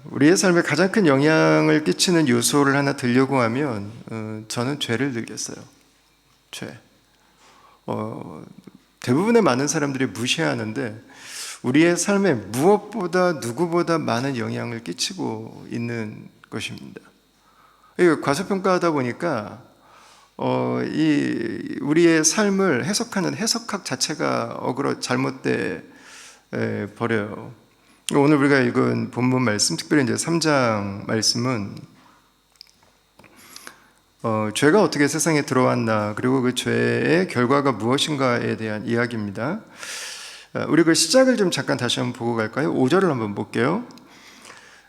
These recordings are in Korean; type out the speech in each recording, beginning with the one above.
우리의 삶에 가장 큰 영향을 끼치는 요소를 하나 들려고 하면 저는 죄를 들겠어요. 죄. 대부분의 많은 사람들이 무시하는데 우리의 삶에 무엇보다 누구보다 많은 영향을 끼치고 있는 것입니다. 과소평가하다 보니까 우리의 삶을 해석하는 해석학 자체가 잘못돼 버려요. 오늘 우리가 읽은 본문 말씀, 특별히 이제 3장 말씀은 죄가 어떻게 세상에 들어왔나, 그리고 그 죄의 결과가 무엇인가에 대한 이야기입니다. 우리 그 시작을 좀 잠깐 다시 한번 보고 갈까요? 5절을 한번 볼게요.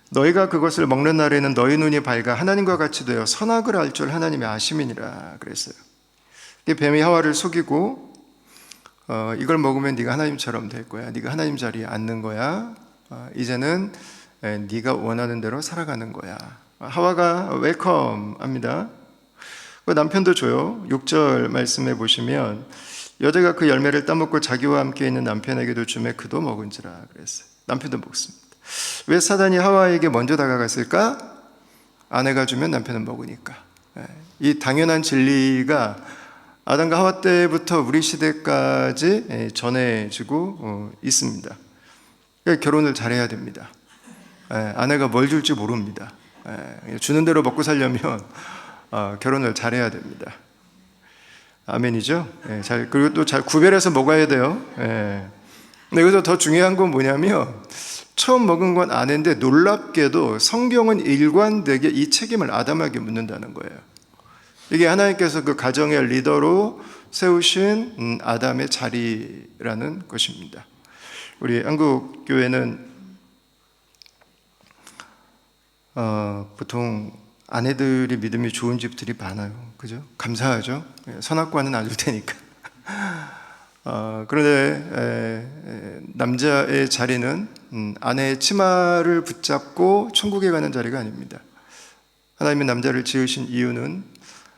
너희가 그것을 먹는 날에는 너희 눈이 밝아 하나님과 같이 되어 선악을 알 줄 하나님의 아심이니라 그랬어요. 뱀이 하와를 속이고 이걸 먹으면 네가 하나님처럼 될 거야, 네가 하나님 자리에 앉는 거야, 이제는 네가 원하는 대로 살아가는 거야. 하와가 웰컴 합니다. 남편도 줘요. 6절 말씀해 보시면 여자가 그 열매를 따먹고 자기와 함께 있는 남편에게도 주매 그도 먹은지라 그랬어요. 남편도 먹습니다. 왜 사단이 하와에게 먼저 다가갔을까? 아내가 주면 남편은 먹으니까. 이 당연한 진리가 아담과 하와 때부터 우리 시대까지 전해지고 있습니다. 결혼을 잘해야 됩니다. 아내가 뭘 줄지 모릅니다. 주는 대로 먹고 살려면 결혼을 잘해야 됩니다. 아멘이죠? 그리고 또 잘 구별해서 먹어야 돼요. 근데 여기서 더 중요한 건 뭐냐면 처음 먹은 건 아내인데 놀랍게도 성경은 일관되게 이 책임을 아담에게 묻는다는 거예요. 이게 하나님께서 그 가정의 리더로 세우신 아담의 자리라는 것입니다. 우리 한국 교회는 보통 아내들이 믿음이 좋은 집들이 많아요. 그죠? 감사하죠? 선악과는 안 줄 테니까. 그런데 남자의 자리는 아내의 치마를 붙잡고 천국에 가는 자리가 아닙니다. 하나님이 남자를 지으신 이유는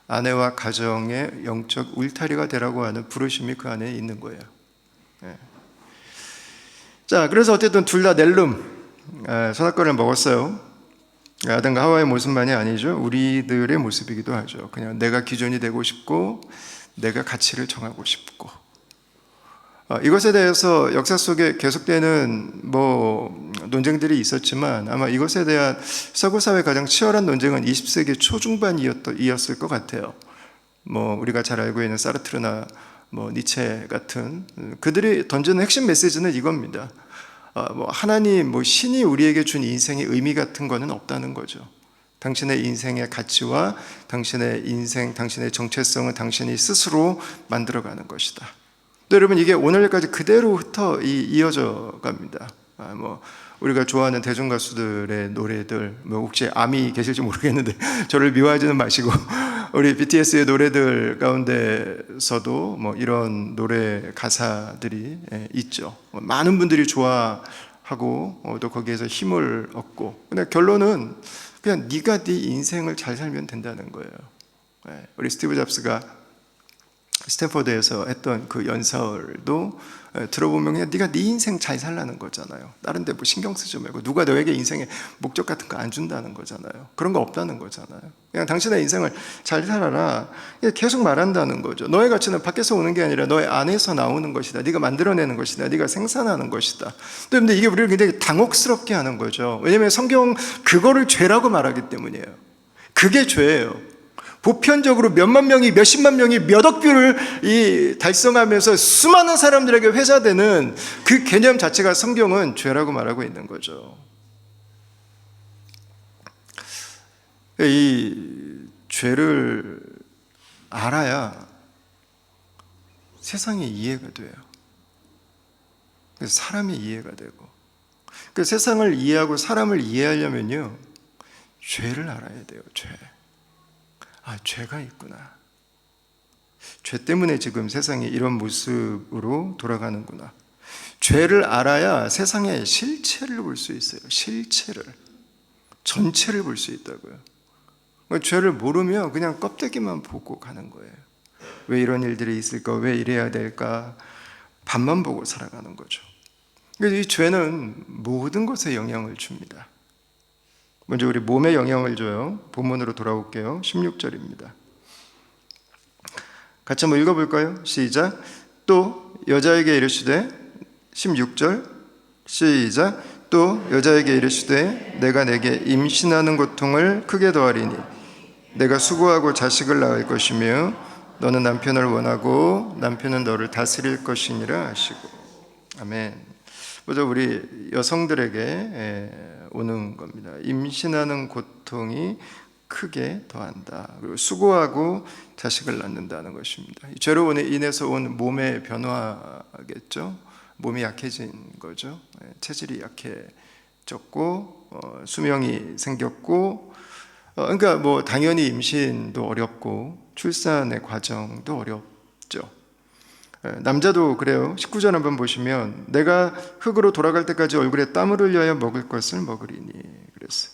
아내와 가정의 영적 울타리가 되라고 하는 부르심이 그 안에 있는 거예요. 자, 그래서 어쨌든 둘 다 낼름 선악과를 먹었어요. 아담과 하와의 모습만이 아니죠. 우리들의 모습이기도 하죠. 그냥 내가 기준이 되고 싶고 내가 가치를 정하고 싶고, 이것에 대해서 역사 속에 계속되는 논쟁들이 있었지만 아마 이것에 대한 서구 사회 가장 치열한 논쟁은 20세기 초중반이었을 것 같아요. 우리가 잘 알고 있는 사르트르나 니체 같은 그들이 던지는 핵심 메시지는 이겁니다. 하나님, 신이 우리에게 준 인생의 의미 같은 거는 없다는 거죠. 당신의 인생의 가치와 당신의 인생, 당신의 정체성은 당신이 스스로 만들어가는 것이다. 또 여러분, 이게 오늘까지 그대로 이어져 갑니다. 우리가 좋아하는 대중가수들의 노래들, 혹시 암이 계실지 모르겠는데 저를 미워하지는 마시고 우리 BTS의 노래들 가운데서도 이런 노래 가사들이 있죠. 많은 분들이 좋아하고 또 거기에서 힘을 얻고, 근데 결론은 그냥 네가 네 인생을 잘 살면 된다는 거예요. 우리 스티브 잡스가 스탠퍼드에서 했던 그 연설도 들어보면 그냥 네가 네 인생 잘 살라는 거잖아요. 다른 데 신경 쓰지 말고, 누가 너에게 인생의 목적 같은 거 안 준다는 거잖아요. 그런 거 없다는 거잖아요. 그냥 당신의 인생을 잘 살아라, 계속 말한다는 거죠. 너의 가치는 밖에서 오는 게 아니라 너의 안에서 나오는 것이다. 네가 만들어내는 것이다. 네가 생산하는 것이다. 근데 이게 우리를 굉장히 당혹스럽게 하는 거죠. 왜냐하면 성경 그거를 죄라고 말하기 때문이에요. 그게 죄예요. 보편적으로 몇만 명이, 몇십만 명이 몇 억 뷰를 달성하면서 수많은 사람들에게 회자되는 그 개념 자체가 성경은 죄라고 말하고 있는 거죠. 이 죄를 알아야 세상이 이해가 돼요. 그래서 사람이 이해가 되고, 그 세상을 이해하고 사람을 이해하려면요, 죄를 알아야 돼요. 죄가 있구나. 죄 때문에 지금 세상이 이런 모습으로 돌아가는구나. 죄를 알아야 세상의 실체를 볼 수 있어요. 전체를 볼 수 있다고요. 죄를 모르면 그냥 껍데기만 보고 가는 거예요. 왜 이런 일들이 있을까? 왜 이래야 될까? 밤만 보고 살아가는 거죠. 그래서 이 죄는 모든 것에 영향을 줍니다. 먼저 우리 몸에 영향을 줘요. 본문으로 돌아올게요. 16절입니다. 같이 한번 읽어볼까요? 시작. 또 여자에게 이르시되 16절 시작. 또 여자에게 이르시되 내가 내게 임신하는 고통을 크게 더하리니 내가 수고하고 자식을 낳을 것이며 너는 남편을 원하고 남편은 너를 다스릴 것이니라 하시고. 아멘. 먼저 우리 여성들에게 오는 겁니다. 임신하는 고통이 크게 더한다. 그리고 수고하고 자식을 낳는다는 것입니다. 죄로 인해서 온 몸의 변화겠죠. 몸이 약해진 거죠. 체질이 약해졌고 수명이 생겼고, 그러니까 뭐 당연히 임신도 어렵고 출산의 과정도 어렵죠. 남자도 그래요. 19절 한번 보시면 내가 흙으로 돌아갈 때까지 얼굴에 땀을 흘려야 먹을 것을 먹으리니 그랬어요.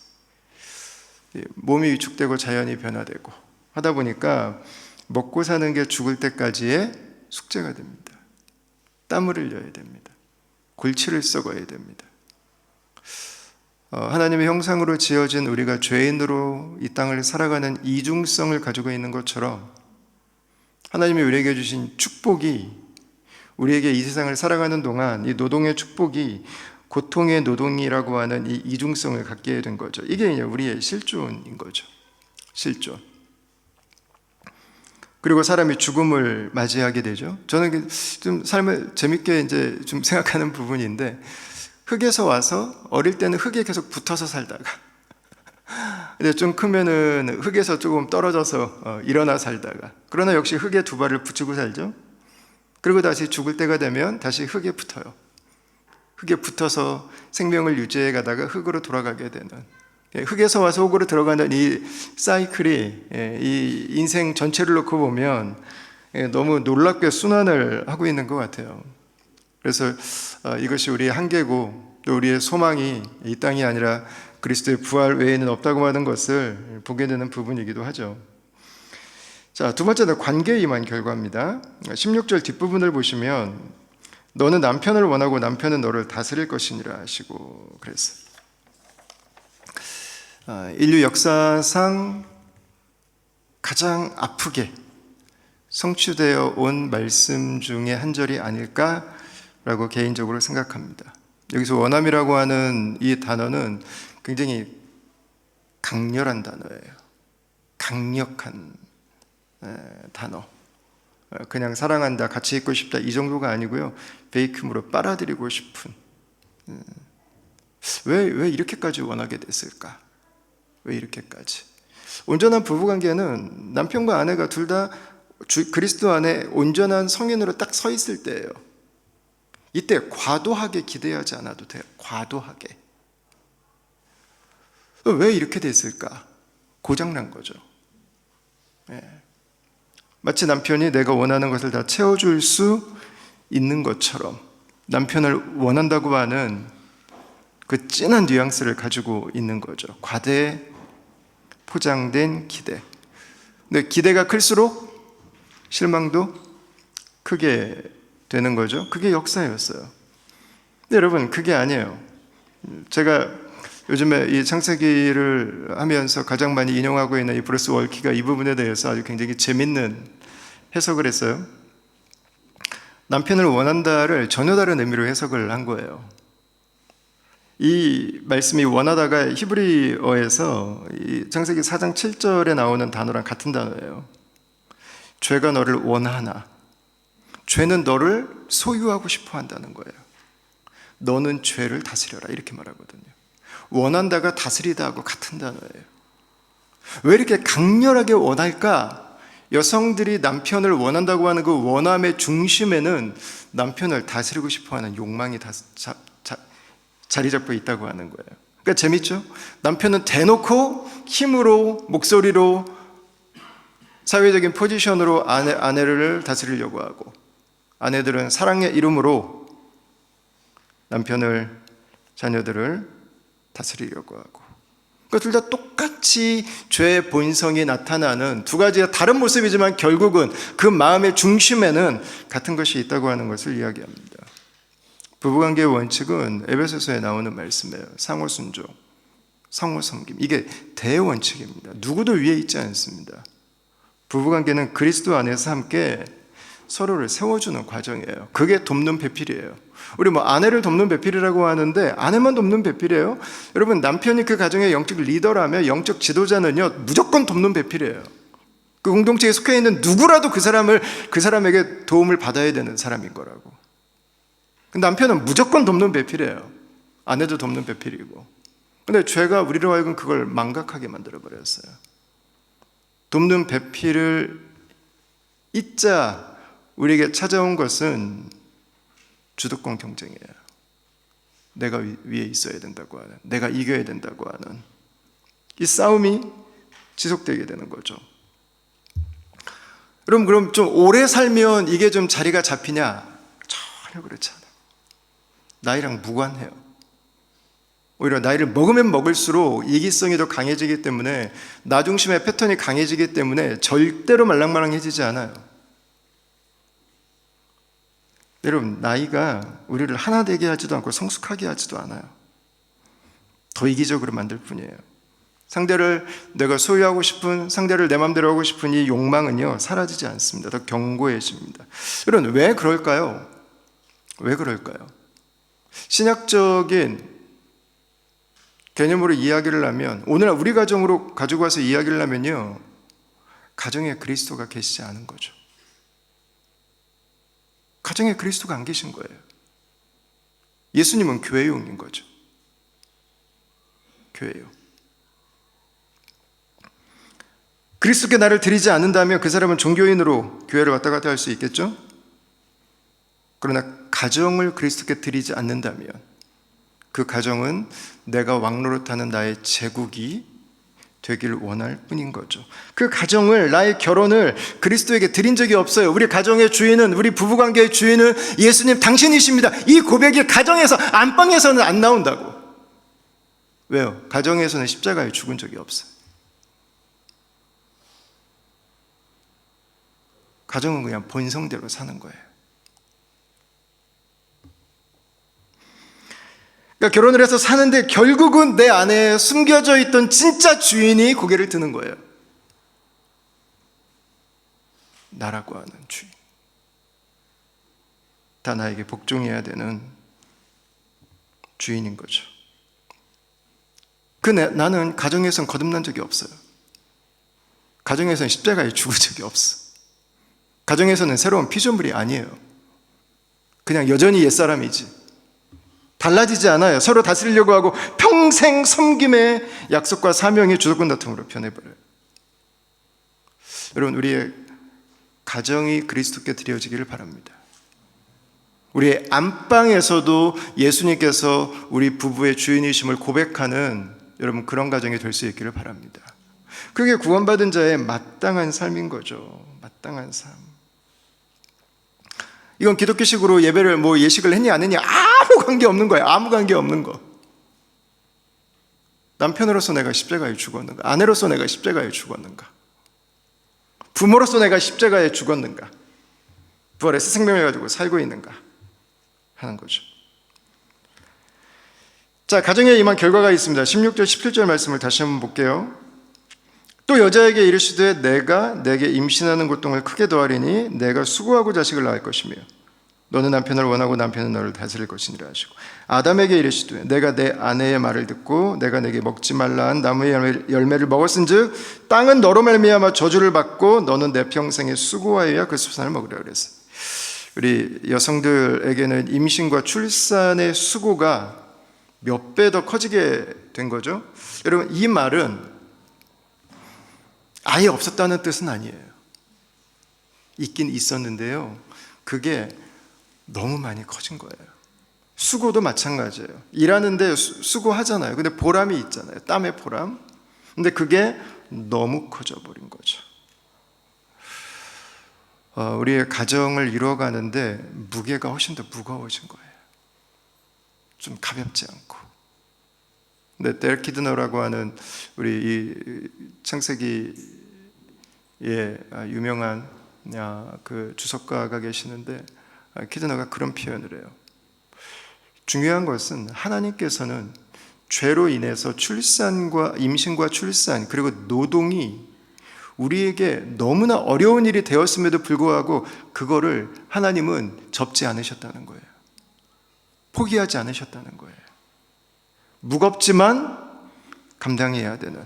몸이 위축되고 자연이 변화되고 하다 보니까 먹고 사는 게 죽을 때까지의 숙제가 됩니다. 땀을 흘려야 됩니다. 골치를 썩어야 됩니다. 하나님의 형상으로 지어진 우리가 죄인으로 이 땅을 살아가는 이중성을 가지고 있는 것처럼 하나님이 우리에게 주신 축복이 우리에게 이 세상을 살아가는 동안 이 노동의 축복이 고통의 노동이라고 하는 이 이중성을 갖게 된 거죠. 이게 우리의 실존인 거죠. 실존. 그리고 사람이 죽음을 맞이하게 되죠. 저는 좀 삶을 재밌게 이제 좀 생각하는 부분인데, 흙에서 와서 어릴 때는 흙에 계속 붙어서 살다가 근데 좀 크면은 흙에서 조금 떨어져서 일어나 살다가, 그러나 역시 흙에 두 발을 붙이고 살죠. 그리고 다시 죽을 때가 되면 다시 흙에 붙어요. 흙에 붙어서 생명을 유지해 가다가 흙으로 돌아가게 되는, 흙에서 와서 흙으로 들어가는 이 사이클이 이 인생 전체를 놓고 보면 너무 놀랍게 순환을 하고 있는 것 같아요. 그래서 이것이 우리의 한계고 또 우리의 소망이 이 땅이 아니라 그리스도의 부활 외에는 없다고 하는 것을 보게 되는 부분이기도 하죠. 자, 두 번째는 관계에 임한 결과입니다. 16절 뒷부분을 보시면 너는 남편을 원하고 남편은 너를 다스릴 것이니라 하시고 그랬어요. 인류 역사상 가장 아프게 성취되어 온 말씀 중에 한 절이 아닐까라고 개인적으로 생각합니다. 여기서 원함이라고 하는 이 단어는 굉장히 강렬한 단어예요. 강력한 단어. 그냥 사랑한다, 같이 있고 싶다 이 정도가 아니고요. 베이크으로 빨아들이고 싶은. 왜 이렇게까지 원하게 됐을까? 왜 이렇게까지? 온전한 부부관계는 남편과 아내가 둘 다 그리스도 안에 온전한 성인으로 딱 서 있을 때예요. 이때 과도하게 기대하지 않아도 돼요. 과도하게. 왜 이렇게 됐을까? 고장난 거죠. 마치 남편이 내가 원하는 것을 다 채워줄 수 있는 것처럼 남편을 원한다고 하는 그 진한 뉘앙스를 가지고 있는 거죠. 과대 포장된 기대. 근데 기대가 클수록 실망도 크게 되는 거죠. 그게 역사였어요. 근데 여러분, 그게 아니에요. 제가 요즘에 이 창세기를 하면서 가장 많이 인용하고 있는 이 브루스 월키가 이 부분에 대해서 아주 굉장히 재밌는 해석을 했어요. 남편을 원한다를 전혀 다른 의미로 해석을 한 거예요. 이 말씀이 원하다가 히브리어에서 이 창세기 4장 7절에 나오는 단어랑 같은 단어예요. 죄가 너를 원하나. 죄는 너를 소유하고 싶어 한다는 거예요. 너는 죄를 다스려라 이렇게 말하거든요. 원한다가 다스리다 하고 같은 단어예요. 왜 이렇게 강렬하게 원할까? 여성들이 남편을 원한다고 하는 그 원함의 중심에는 남편을 다스리고 싶어하는 욕망이 자리 잡고 있다고 하는 거예요. 그러니까 재밌죠? 남편은 대놓고 힘으로, 목소리로, 사회적인 포지션으로 아내를 다스리려고 하고, 아내들은 사랑의 이름으로 남편을, 자녀들을 다스리려고 하고, 그러니까 둘 다 똑같이 죄의 본성이 나타나는 두 가지가 다른 모습이지만 결국은 그 마음의 중심에는 같은 것이 있다고 하는 것을 이야기합니다. 부부관계의 원칙은 에베소서에 나오는 말씀이에요. 상호순종. 상호 섬김. 이게 대원칙입니다. 누구도 위에 있지 않습니다. 부부관계는 그리스도 안에서 함께 서로를 세워주는 과정이에요. 그게 돕는 배필이에요. 우리 아내를 돕는 배필이라고 하는데 아내만 돕는 배필이에요? 여러분, 남편이 그 가정의 영적 리더라면, 영적 지도자는요 무조건 돕는 배필이에요. 그 공동체에 속해 있는 누구라도 그 사람에게 도움을 받아야 되는 사람인 거라고. 남편은 무조건 돕는 배필이에요. 아내도 돕는 배필이고. 근데 죄가 우리로 하여금 그걸 망각하게 만들어버렸어요. 돕는 배필을 잊자 우리에게 찾아온 것은 주도권 경쟁이에요. 내가 위에 있어야 된다고 하는, 내가 이겨야 된다고 하는 이 싸움이 지속되게 되는 거죠. 그럼 좀 오래 살면 이게 좀 자리가 잡히냐? 전혀 그렇지 않아요. 나이랑 무관해요. 오히려 나이를 먹으면 먹을수록 이기성이 더 강해지기 때문에, 나 중심의 패턴이 강해지기 때문에 절대로 말랑말랑해지지 않아요. 여러분, 나이가 우리를 하나 되게 하지도 않고 성숙하게 하지도 않아요. 더 이기적으로 만들 뿐이에요. 상대를 내가 소유하고 싶은, 상대를 내 마음대로 하고 싶은 이 욕망은요 사라지지 않습니다. 더 견고해집니다. 여러분, 왜 그럴까요? 왜 그럴까요? 신약적인 개념으로 이야기를 하면, 오늘 우리 가정으로 가지고 와서 이야기를 하면요, 가정에 그리스도가 계시지 않은 거죠. 가정에 그리스도가 안 계신 거예요. 예수님은 교회용인 거죠. 교회용. 그리스도께 나를 드리지 않는다면 그 사람은 종교인으로 교회를 왔다 갔다 할 수 있겠죠? 그러나 가정을 그리스도께 드리지 않는다면 그 가정은 내가 왕노릇하는 나의 제국이 되길 원할 뿐인 거죠. 그 가정을, 나의 결혼을 그리스도에게 드린 적이 없어요. 우리 가정의 주인은, 우리 부부관계의 주인은 예수님 당신이십니다. 이 고백이 가정에서, 안방에서는 안 나온다고. 왜요? 가정에서는 십자가에 죽은 적이 없어요. 가정은 그냥 본성대로 사는 거예요. 그러니까 결혼을 해서 사는데 결국은 내 안에 숨겨져 있던 진짜 주인이 고개를 드는 거예요. 나라고 하는 주인. 다 나에게 복종해야 되는 주인인 거죠. 나는 가정에선 거듭난 적이 없어요. 가정에서는 십자가에 죽은 적이 없어. 가정에서는 새로운 피조물이 아니에요. 그냥 여전히 옛사람이지. 달라지지 않아요. 서로 다스리려고 하고 평생 섬김의 약속과 사명이 주도권 다툼으로 변해버려요. 여러분, 우리의 가정이 그리스도께 드려지기를 바랍니다. 우리의 안방에서도 예수님께서 우리 부부의 주인이심을 고백하는, 여러분, 그런 가정이 될 수 있기를 바랍니다. 그게 구원받은 자의 마땅한 삶인 거죠. 마땅한 삶. 이건 기독교식으로 예배를 예식을 했냐 안 했냐 아무 관계 없는 거예요. 아무 관계 없는 거. 남편으로서 내가 십자가에 죽었는가? 아내로서 내가 십자가에 죽었는가? 부모로서 내가 십자가에 죽었는가? 부활의 새 생명을 가지고 살고 있는가? 하는 거죠. 자, 가정에 임한 결과가 있습니다. 16절 17절 말씀을 다시 한번 볼게요. 또 여자에게 이르시되 내가 내게 임신하는 고통을 크게 더하리니 내가 수고하고 자식을 낳을 것이며 너는 남편을 원하고 남편은 너를 다스릴 것이니라 하시고, 아담에게 이르시되 내가 내 아내의 말을 듣고 내가 내게 먹지 말라 한 나무의 열매를 먹었은즉 땅은 너로 말미암아 저주를 받고 너는 내 평생에 수고하여야 그 수산을 먹으라 그랬어요. 우리 여성들에게는 임신과 출산의 수고가 몇 배 더 커지게 된 거죠. 여러분, 이 말은 아예 없었다는 뜻은 아니에요. 있긴 있었는데요, 그게 너무 많이 커진 거예요. 수고도 마찬가지예요. 일하는데 수고하잖아요. 근데 보람이 있잖아요. 땀의 보람. 근데 그게 너무 커져버린 거죠. 우리의 가정을 이루어가는데 무게가 훨씬 더 무거워진 거예요. 좀 가볍지 않고. 근데 델 키드너라고 하는 우리 이 창세기의 유명한 그 주석가가 계시는데, 키드너가 그런 표현을 해요. 중요한 것은 하나님께서는 죄로 인해서 임신과 출산 그리고 노동이 우리에게 너무나 어려운 일이 되었음에도 불구하고 그거를 하나님은 접지 않으셨다는 거예요. 포기하지 않으셨다는 거예요. 무겁지만 감당해야 되는,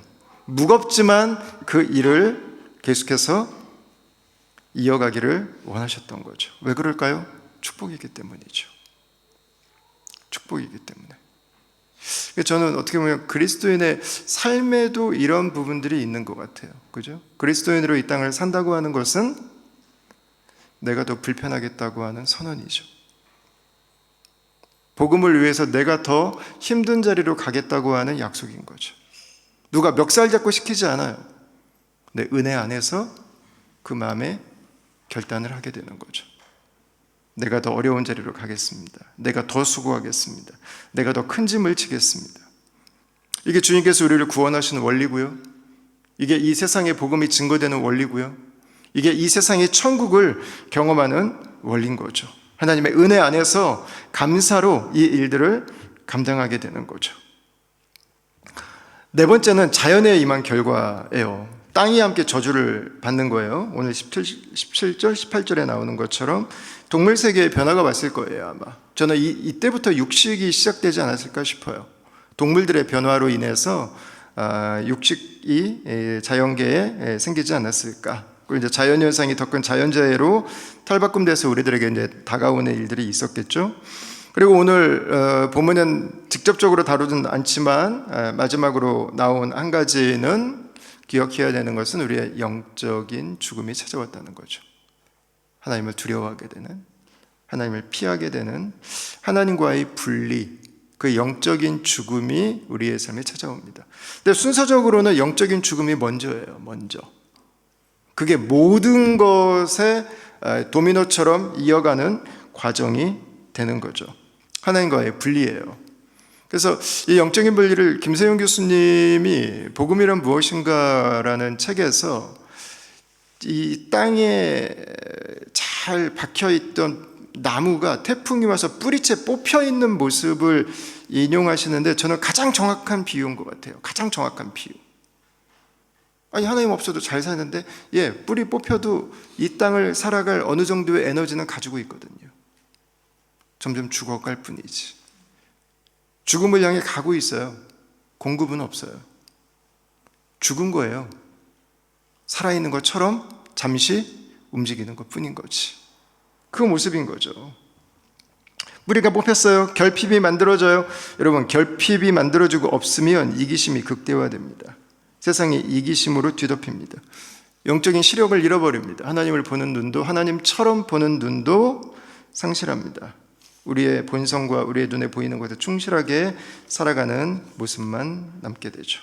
무겁지만 그 일을 계속해서 이어가기를 원하셨던 거죠. 왜 그럴까요? 축복이기 때문이죠. 축복이기 때문에. 저는 어떻게 보면 그리스도인의 삶에도 이런 부분들이 있는 것 같아요. 그죠? 그리스도인으로 이 땅을 산다고 하는 것은 내가 더 불편하겠다고 하는 선언이죠. 복음을 위해서 내가 더 힘든 자리로 가겠다고 하는 약속인 거죠. 누가 멱살 잡고 시키지 않아요. 내 은혜 안에서 그 마음에 결단을 하게 되는 거죠. 내가 더 어려운 자리로 가겠습니다. 내가 더 수고하겠습니다. 내가 더 큰 짐을 지겠습니다. 이게 주님께서 우리를 구원하시는 원리고요. 이게 이 세상의 복음이 증거되는 원리고요. 이게 이 세상의 천국을 경험하는 원리인 거죠. 하나님의 은혜 안에서 감사로 이 일들을 감당하게 되는 거죠. 네 번째는 자연에 임한 결과예요. 땅이 함께 저주를 받는 거예요. 오늘 17절, 18절에 나오는 것처럼 동물 세계의 변화가 왔을 거예요, 아마. 저는 이때부터 육식이 시작되지 않았을까 싶어요. 동물들의 변화로 인해서 육식이 자연계에 생기지 않았을까. 그리고 이제 자연현상이 더 큰 자연재해로 탈바꿈돼서 우리들에게 이제 다가오는 일들이 있었겠죠. 그리고 오늘 본문은 직접적으로 다루진 않지만 마지막으로 나온 한 가지는 기억해야 되는 것은 우리의 영적인 죽음이 찾아왔다는 거죠. 하나님을 두려워하게 되는, 하나님을 피하게 되는 하나님과의 분리, 그 영적인 죽음이 우리의 삶에 찾아옵니다. 근데 순서적으로는 영적인 죽음이 먼저예요. 먼저. 그게 모든 것에 도미노처럼 이어가는 과정이 되는 거죠. 하나님과의 분리예요. 그래서 이 영적인 분리를 김세용 교수님이 복음이란 무엇인가라는 책에서 이 땅에 잘 박혀있던 나무가 태풍이 와서 뿌리채 뽑혀있는 모습을 인용하시는데 저는 가장 정확한 비유인 것 같아요. 가장 정확한 비유. 아니 하나님 없어도 잘 사는데 뿌리 뽑혀도 이 땅을 살아갈 어느 정도의 에너지는 가지고 있거든요. 점점 죽어갈 뿐이지. 죽음을 향해 가고 있어요. 공급은 없어요. 죽은 거예요. 살아있는 것처럼 잠시 움직이는 것뿐인 거지. 그 모습인 거죠. 뿌리가 뽑혔어요. 결핍이 만들어져요. 여러분, 결핍이 만들어지고 없으면 이기심이 극대화됩니다. 세상이 이기심으로 뒤덮입니다. 영적인 시력을 잃어버립니다. 하나님을 보는 눈도, 하나님처럼 보는 눈도 상실합니다. 우리의 본성과 우리의 눈에 보이는 것에 충실하게 살아가는 모습만 남게 되죠.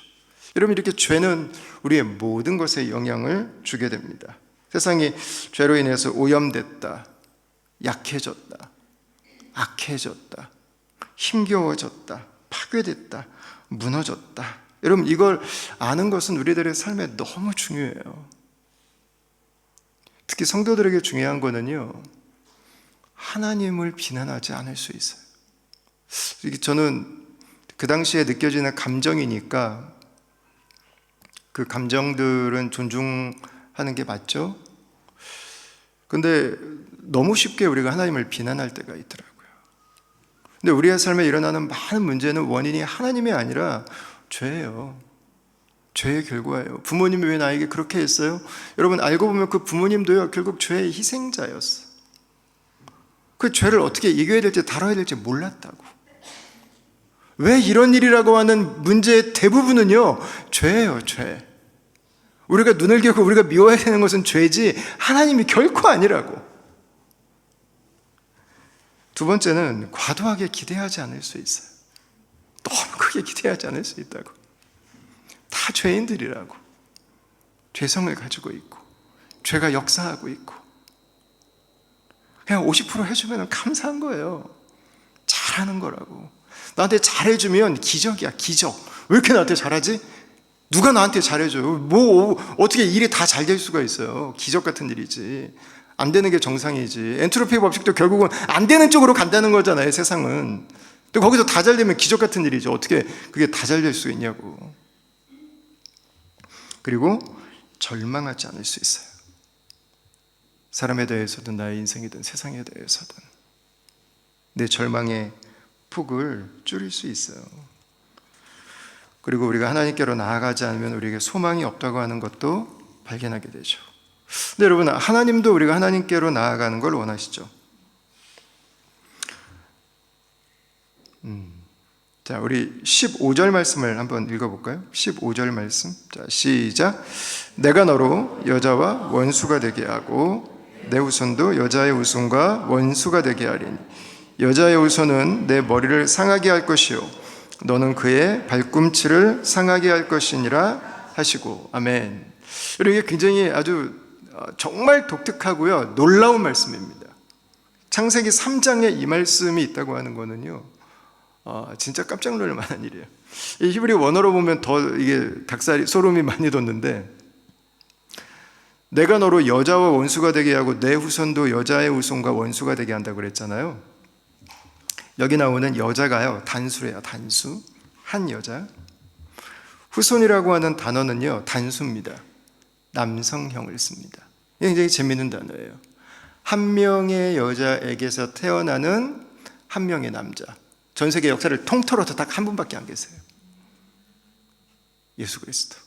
여러분, 이렇게 죄는 우리의 모든 것에 영향을 주게 됩니다. 세상이 죄로 인해서 오염됐다, 약해졌다, 악해졌다, 힘겨워졌다, 파괴됐다, 무너졌다. 여러분, 이걸 아는 것은 우리들의 삶에 너무 중요해요. 특히 성도들에게 중요한 거는요, 하나님을 비난하지 않을 수 있어요. 저는 그 당시에 느껴지는 감정이니까 그 감정들은 존중하는 게 맞죠? 근데 너무 쉽게 우리가 하나님을 비난할 때가 있더라고요. 근데 우리의 삶에 일어나는 많은 문제는 원인이 하나님이 아니라 죄예요. 죄의 결과예요. 부모님이 왜 나에게 그렇게 했어요? 여러분, 알고 보면 그 부모님도요, 결국 죄의 희생자였어요. 그 죄를 어떻게 이겨야 될지 다뤄야 될지 몰랐다고. 왜 이런 일이라고 하는 문제의 대부분은요, 죄예요, 죄. 우리가 눈을 겨고 우리가 미워해야 되는 것은 죄지 하나님이 결코 아니라고. 두 번째는 과도하게 기대하지 않을 수 있어요. 너무 크게 기대하지 않을 수 있다고. 다 죄인들이라고. 죄성을 가지고 있고 죄가 역사하고 있고 그냥 50% 해주면 감사한 거예요. 잘하는 거라고. 나한테 잘해주면 기적이야, 기적. 왜 이렇게 나한테 잘하지? 누가 나한테 잘해줘요? 어떻게 일이 다 잘 될 수가 있어요? 기적 같은 일이지. 안 되는 게 정상이지. 엔트로피 법칙도 결국은 안 되는 쪽으로 간다는 거잖아요, 세상은. 근데 거기서 다 잘 되면 기적 같은 일이죠. 어떻게 그게 다 잘 될 수 있냐고. 그리고 절망하지 않을 수 있어요. 사람에 대해서든 나의 인생이든 세상에 대해서든 내 절망의 폭을 줄일 수 있어요. 그리고 우리가 하나님께로 나아가지 않으면 우리에게 소망이 없다고 하는 것도 발견하게 되죠. 근데 여러분, 하나님도 우리가 하나님께로 나아가는 걸 원하시죠. 자, 우리 15절 말씀을 한번 읽어볼까요? 15절 말씀. 자, 시작. 내가 너로 여자와 원수가 되게 하고 내 후손도 여자의 후손과 원수가 되게 하리니 여자의 후손은 내 머리를 상하게 할 것이요 너는 그의 발꿈치를 상하게 할 것이니라 하시고. 아멘. 여러분, 이게 굉장히 아주 정말 독특하고요 놀라운 말씀입니다. 창세기 3장에 이 말씀이 있다고 하는 거는요 진짜 깜짝 놀랄 만한 일이에요. 이 히브리 원어로 보면 더 이게 닭살이 소름이 많이 돋는데, 내가 너로 여자와 원수가 되게 하고 내 후손도 여자의 후손과 원수가 되게 한다고 그랬잖아요. 여기 나오는 여자가요 단수래요. 단수, 한 여자. 후손이라고 하는 단어는요 단수입니다. 남성형을 씁니다. 이게 굉장히 재밌는 단어예요. 한 명의 여자에게서 태어나는 한 명의 남자. 전 세계 역사를 통틀어서 딱 한 분밖에 안 계세요. 예수 그리스도.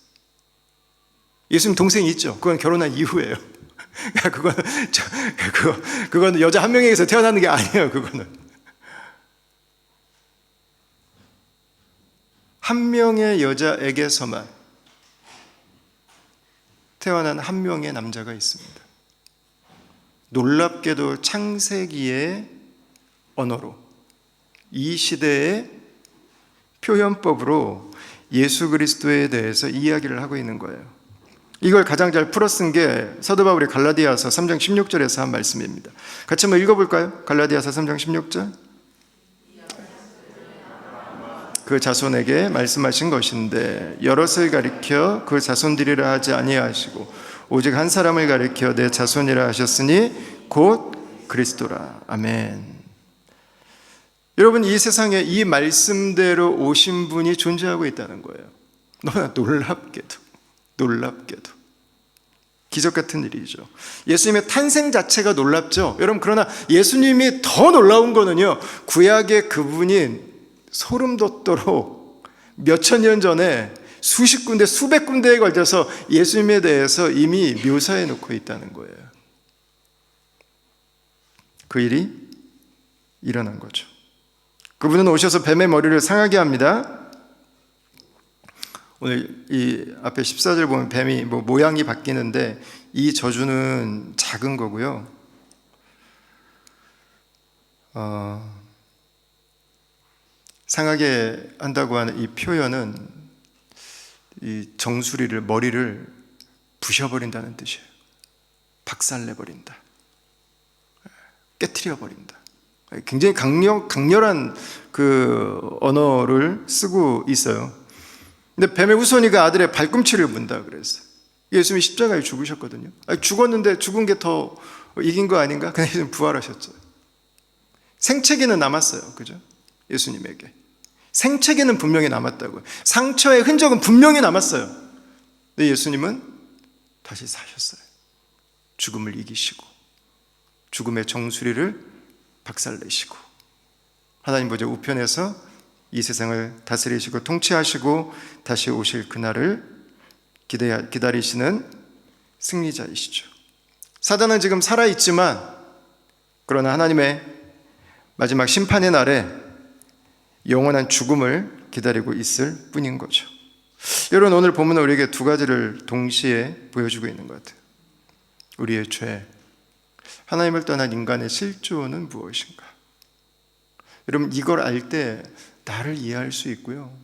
예수님 동생이 있죠. 그건 결혼한 이후예요. 그건 여자 한 명에게서 태어나는 게 아니에요. 그거는 한 명의 여자에게서만 태어난 한 명의 남자가 있습니다. 놀랍게도 창세기의 언어로, 이 시대의 표현법으로 예수 그리스도에 대해서 이야기를 하고 있는 거예요. 이걸 가장 잘 풀어쓴 게 사도 바울이 갈라디아서 3장 16절에서 한 말씀입니다. 같이 한번 읽어볼까요? 갈라디아서 3장 16절. 그 자손에게 말씀하신 것인데 여럿을 가리켜 그 자손들이라 하지 아니하시고 오직 한 사람을 가리켜 내 자손이라 하셨으니 곧 그리스도라. 아멘. 여러분, 이 세상에 이 말씀대로 오신 분이 존재하고 있다는 거예요. 너무나 놀랍게도 기적 같은 일이죠. 예수님의 탄생 자체가 놀랍죠. 여러분, 그러나 예수님이 더 놀라운 거는요 구약의 그분이 소름 돋도록 몇천 년 전에 수십 군데 수백 군데에 걸쳐서 예수님에 대해서 이미 묘사해 놓고 있다는 거예요. 그 일이 일어난 거죠. 그분은 오셔서 뱀의 머리를 상하게 합니다. 오늘 이 앞에 14절 보면 뱀이 모양이 바뀌는데 이 저주는 작은 거고요. 상하게 한다고 하는 이 표현은 이 정수리를, 머리를 부셔버린다는 뜻이에요. 박살내버린다, 깨트려버린다. 굉장히 강렬한 그 언어를 쓰고 있어요. 근데 뱀의 후손이가 아들의 발꿈치를 문다 그랬어요. 예수님이 십자가에 죽으셨거든요. 죽었는데 죽은 게 더 이긴 거 아닌가? 근데 예수님 부활하셨죠. 생채기는 남았어요. 그죠? 예수님에게 생채기는 분명히 남았다고요. 상처의 흔적은 분명히 남았어요. 근데 예수님은 다시 사셨어요. 죽음을 이기시고 죽음의 정수리를 박살내시고 하나님 보좌 우편에서 이 세상을 다스리시고 통치하시고 다시 오실 그날을 기다리시는 승리자이시죠. 사단은 지금 살아있지만 그러나 하나님의 마지막 심판의 날에 영원한 죽음을 기다리고 있을 뿐인 거죠. 여러분, 오늘 본문은 우리에게 두 가지를 동시에 보여주고 있는 것 같아요. 우리의 죄, 하나님을 떠난 인간의 실존은 무엇인가? 여러분, 이걸 알 때 나를 이해할 수 있고요,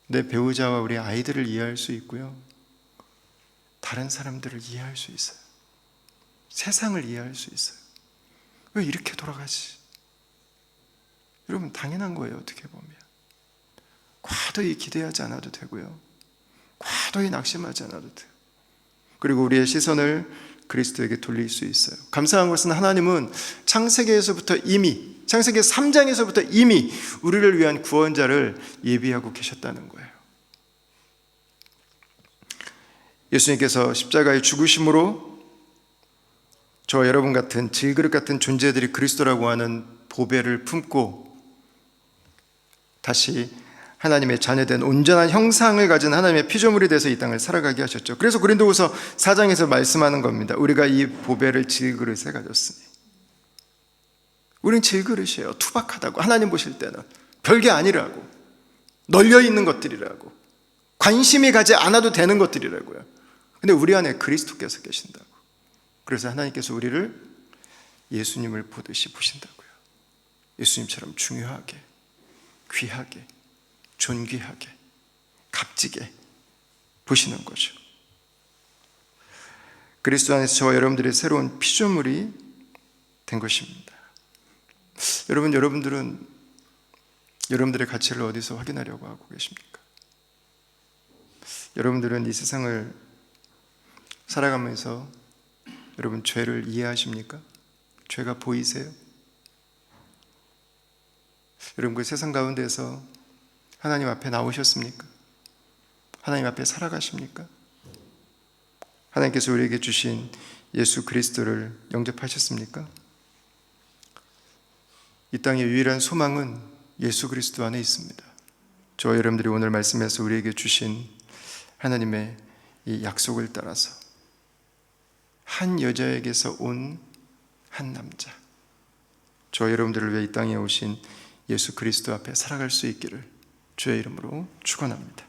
내 배우자와 우리 아이들을 이해할 수 있고요, 다른 사람들을 이해할 수 있어요. 세상을 이해할 수 있어요. 왜 이렇게 돌아가지? 여러분, 당연한 거예요. 어떻게 보면 과도히 기대하지 않아도 되고요, 과도히 낙심하지 않아도 돼요. 그리고 우리의 시선을 그리스도에게 돌릴 수 있어요. 감사한 것은 하나님은 창세기 3장에서부터 이미 우리를 위한 구원자를 예비하고 계셨다는 거예요. 예수님께서 십자가의 죽으심으로 저와 여러분 같은 질그릇 같은 존재들이 그리스도라고 하는 보배를 품고 다시 하나님의 자녀된 온전한 형상을 가진 하나님의 피조물이 돼서 이 땅을 살아가게 하셨죠. 그래서 고린도후서 4장에서 말씀하는 겁니다. 우리가 이 보배를 질그릇에 가졌으니. 우린 질그릇이에요. 투박하다고. 하나님 보실 때는 별게 아니라고, 널려있는 것들이라고, 관심이 가지 않아도 되는 것들이라고요. 근데 우리 안에 그리스도께서 계신다고. 그래서 하나님께서 우리를 예수님을 보듯이 보신다고요. 예수님처럼 중요하게, 귀하게, 존귀하게, 값지게 보시는 거죠. 그리스도 안에서 저와 여러분들의 새로운 피조물이 된 것입니다. 여러분들은 여러분들의 가치를 어디서 확인하려고 하고 계십니까? 여러분들은 이 세상을 살아가면서 여러분 죄를 이해하십니까? 죄가 보이세요? 여러분 그 세상 가운데서 하나님 앞에 나오셨습니까? 하나님 앞에 살아가십니까? 하나님께서 우리에게 주신 예수 그리스도를 영접하셨습니까? 이 땅의 유일한 소망은 예수 그리스도 안에 있습니다. 저와 여러분들이 오늘 말씀에서 우리에게 주신 하나님의 이 약속을 따라서 한 여자에게서 온 한 남자, 저와 여러분들을 위해 이 땅에 오신 예수 그리스도 앞에 살아갈 수 있기를 주의 이름으로 축원합니다.